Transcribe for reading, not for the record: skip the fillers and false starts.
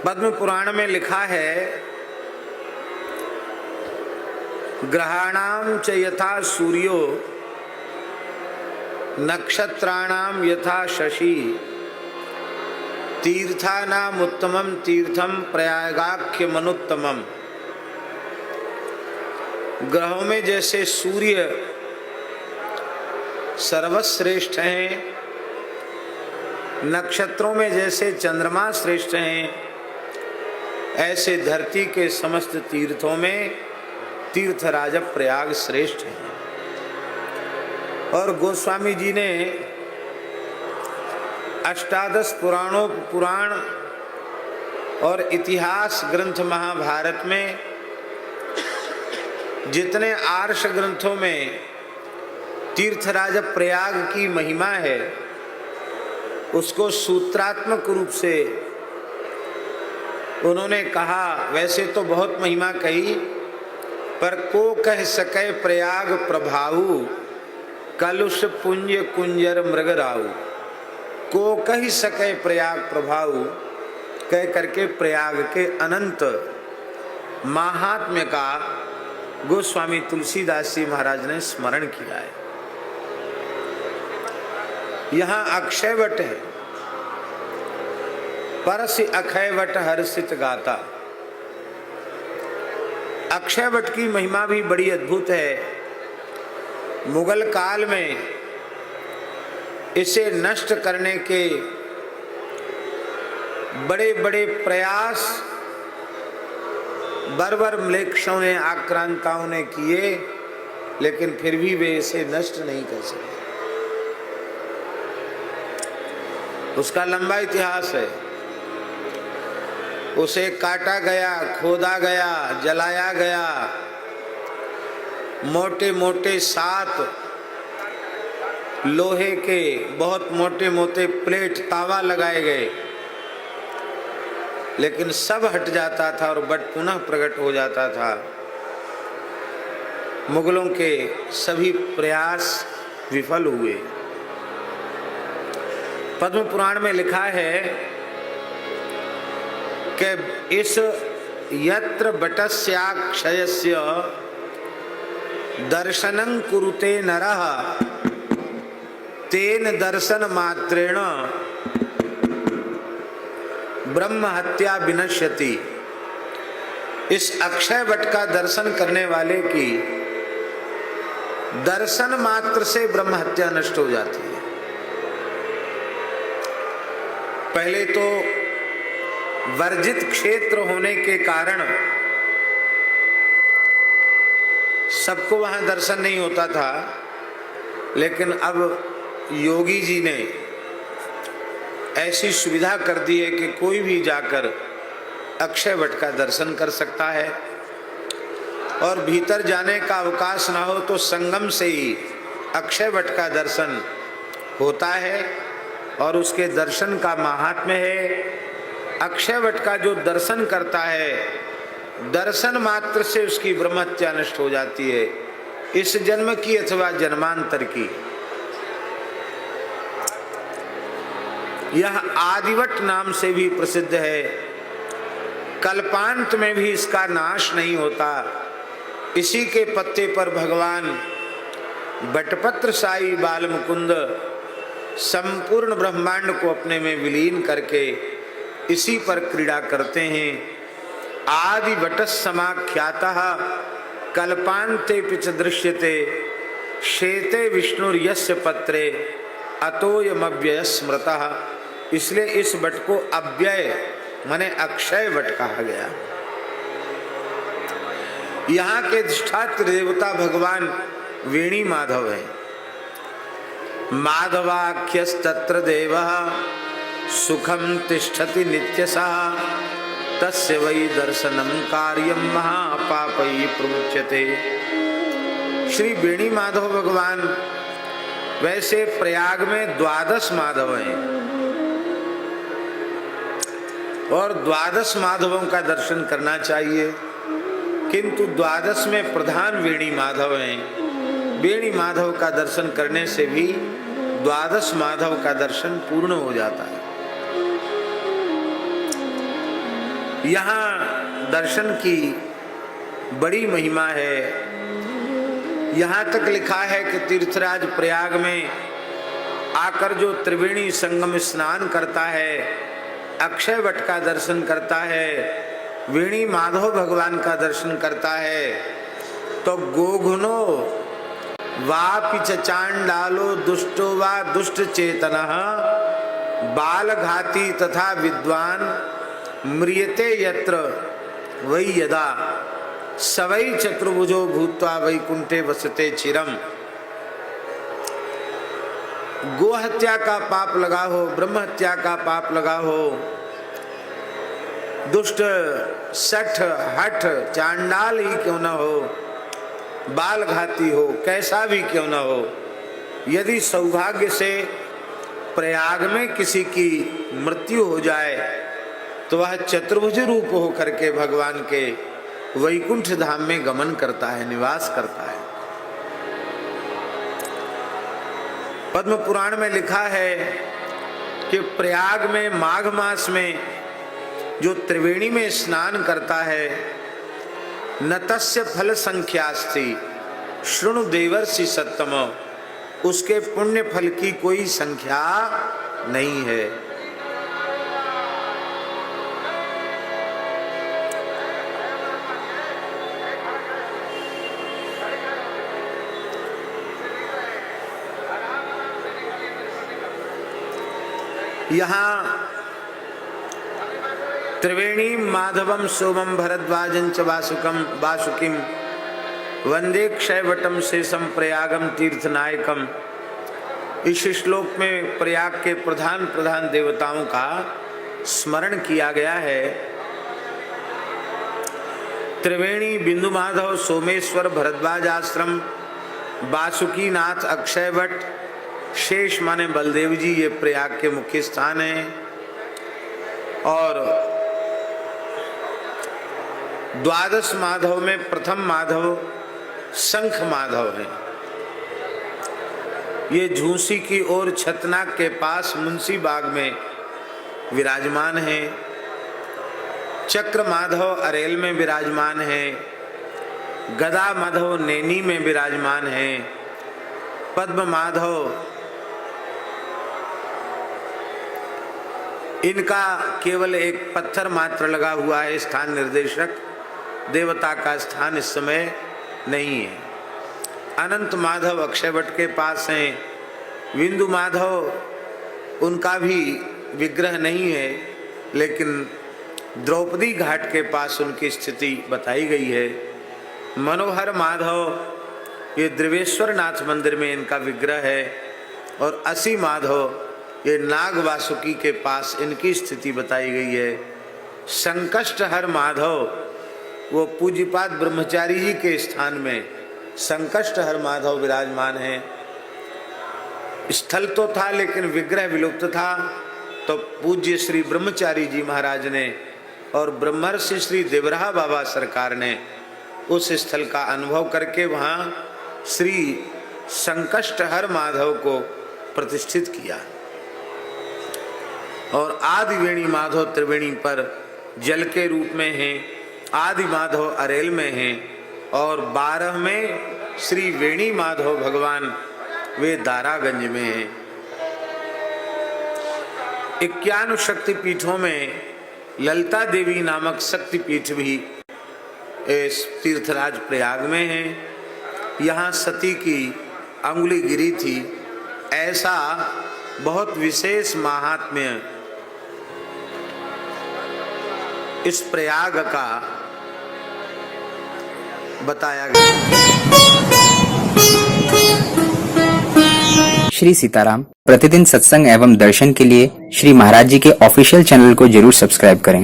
पद्म पुराण में लिखा है, ग्रहाणाम च यथा सूर्यो नक्षत्राणाम यथा शशि तीर्थानाम उत्तमम तीर्थम प्रयागाख्य मनुत्तमम। ग्रहों में जैसे सूर्य सर्वश्रेष्ठ हैं, नक्षत्रों में जैसे चंद्रमा श्रेष्ठ हैं, ऐसे धरती के समस्त तीर्थों में तीर्थराज प्रयाग श्रेष्ठ है। और गोस्वामी जी ने अष्टादश पुराणों पुराण और इतिहास ग्रंथ महाभारत में जितने आर्ष ग्रंथों में तीर्थराज प्रयाग की महिमा है, उसको सूत्रात्मक रूप से उन्होंने कहा। वैसे तो बहुत महिमा कही, पर को कह सके प्रयाग प्रभाऊ कलुष पुंज कुंजर मृगराऊ। को कह सके प्रयाग प्रभाऊ कह करके प्रयाग के अनंत महात्म्य का गोस्वामी तुलसीदास जी महाराज ने स्मरण किया है। यहाँ अक्षयवट है, परसि अक्षयवट हर्षित गाता। अक्षयवट की महिमा भी बड़ी अद्भुत है। मुगल काल में इसे नष्ट करने के बड़े बड़े प्रयास बर्बर म्लेच्छों ने, आक्रांताओं ने किए, लेकिन फिर भी वे इसे नष्ट नहीं कर सके। उसका लंबा इतिहास है। उसे काटा गया, खोदा गया, जलाया गया, मोटे मोटे 7 लोहे के बहुत मोटे मोटे प्लेट तावा लगाए गए, लेकिन सब हट जाता था और बट पुनः प्रकट हो जाता था। मुगलों के सभी प्रयास विफल हुए। पद्म पुराण में लिखा है कि इस यत्र बटस्याक्षयस्य दर्शनं कुरुते नरः तेन दर्शन मात्रेण ब्रह्म हत्या विनश्यति। इस अक्षय वट का दर्शन करने वाले की दर्शन मात्र से ब्रह्म हत्या नष्ट हो जाती है। पहले तो वर्जित क्षेत्र होने के कारण सबको वहां दर्शन नहीं होता था, लेकिन अब योगी जी ने ऐसी सुविधा कर दी है कि कोई भी जाकर अक्षय वट का दर्शन कर सकता है। और भीतर जाने का अवकाश ना हो तो संगम से ही अक्षय वट का दर्शन होता है। और उसके दर्शन का महात्म्य है, अक्षय वट का जो दर्शन करता है, दर्शन मात्र से उसकी ब्रह्म हत्या नष्ट हो जाती है, इस जन्म की अथवा जन्मांतर की। यह आदिवट नाम से भी प्रसिद्ध है। कल्पांत में भी इसका नाश नहीं होता। इसी के पत्ते पर भगवान बटपत्र साई बाल मुकुंद संपूर्ण ब्रह्मांड को अपने में विलीन करके इसी पर क्रीड़ा करते हैं। आदि वटस समाख्यातः कल्पांते पिच दृश्यते शेते विष्णुर्यस्य पत्रे अतोयमव्यय स्मृतः। इसलिए इस वट को अव्यय माने अक्षय वट कहा गया। यहाँ के अधिष्ठात्र देवता भगवान वेणी माधव है। माधवाख्यस्तत्र देवः सुखम तिष्ठति नित्यसः तस्य वै दर्शनम कार्यम महापापै प्रमुच्यते। श्री वेणी माधव भगवान वैसे प्रयाग में 12 माधव हैं और 12 माधवों का दर्शन करना चाहिए, किंतु 12 में प्रधान वेणी माधव हैं। वेणी माधव का दर्शन करने से भी 12 माधव का दर्शन पूर्ण हो जाता है। यहाँ दर्शन की बड़ी महिमा है। यहाँ तक लिखा है कि तीर्थराज प्रयाग में आकर जो त्रिवेणी संगम स्नान करता है, अक्षय वट का दर्शन करता है, वेणी माधव भगवान का दर्शन करता है, तो गोघुनो वापि च चांडालो दुष्टो वा दुष्ट चेतनः बाल घाती तथा विद्वान म्रियते यत्र वै यदा सवै चतुर्भुजो भूत्वा वैकुंठे वसते चिरम। गो हत्या का पाप लगा हो, ब्रह्म हत्या का पाप लगा हो, दुष्ट सठ हठ चांडाल ही क्यों न हो, बाल घाती हो, कैसा भी क्यों न हो, यदि सौभाग्य से प्रयाग में किसी की मृत्यु हो जाए तो वह चतुर्भुज रूप हो करके भगवान के वैकुंठ धाम में गमन करता है, निवास करता है। पद्म पुराण में लिखा है कि प्रयाग में माघ मास में जो त्रिवेणी में स्नान करता है, न तस्य फल संख्यास्ति शृणु देवर्षि सत्तम, उसके पुण्य फल की कोई संख्या नहीं है। यहाँ त्रिवेणी माधवम सोमम भरद्वाजं च वासुकिम वंदे क्षयवटम शेषम प्रयागम तीर्थनायकम। इस श्लोक में प्रयाग के प्रधान प्रधान देवताओं का स्मरण किया गया है। त्रिवेणी, बिंदु माधव, सोमेश्वर, भरद्वाज आश्रम, वासुकी नाथ, अक्षयवट, शेष माने बलदेव जी, ये प्रयाग के मुख्य स्थान हैं। और द्वादश माधव में प्रथम माधव शंख माधव है। ये झूसी की ओर छतनाक के पास मुंशी बाग में विराजमान है। चक्र माधव अरेल में विराजमान है। गदा माधव नैनी में विराजमान है। पद्म माधव इनका केवल एक पत्थर मात्र लगा हुआ है, स्थान निर्देशक, देवता का स्थान इस समय नहीं है। अनंत माधव अक्षयवट के पास हैं। बिंदु माधव उनका भी विग्रह नहीं है, लेकिन द्रौपदी घाट के पास उनकी स्थिति बताई गई है। मनोहर माधव ये द्रिवेश्वर नाथ मंदिर में इनका विग्रह है। और असी माधव ये नाग वासुकी के पास इनकी स्थिति बताई गई है। संकष्टहर माधव वो पूज्यपाद ब्रह्मचारी जी के स्थान में संकष्टहर माधव विराजमान है। स्थल तो था लेकिन विग्रह विलुप्त था, तो पूज्य श्री ब्रह्मचारी जी महाराज ने और ब्रह्मर्षि श्री देवराहा बाबा सरकार ने उस स्थल का अनुभव करके वहाँ श्री संकष्टहर माधव को प्रतिष्ठित किया। और आदि वेणी माधव त्रिवेणी पर जल के रूप में हैं, आदि माधव अरेल में हैं, और 12 में श्री वेणी माधव भगवान वे दारागंज में हैं। 51 शक्ति पीठों में ललिता देवी नामक शक्ति पीठ भी इस तीर्थराज प्रयाग में है। यहाँ सती की अंगुली गिरी थी, ऐसा बहुत विशेष महात्म्य इस प्रयाग का बताया गया। श्री सीताराम प्रतिदिन सत्संग एवं दर्शन के लिए श्री महाराज जी के ऑफिशियल चैनल को जरूर सब्सक्राइब करें।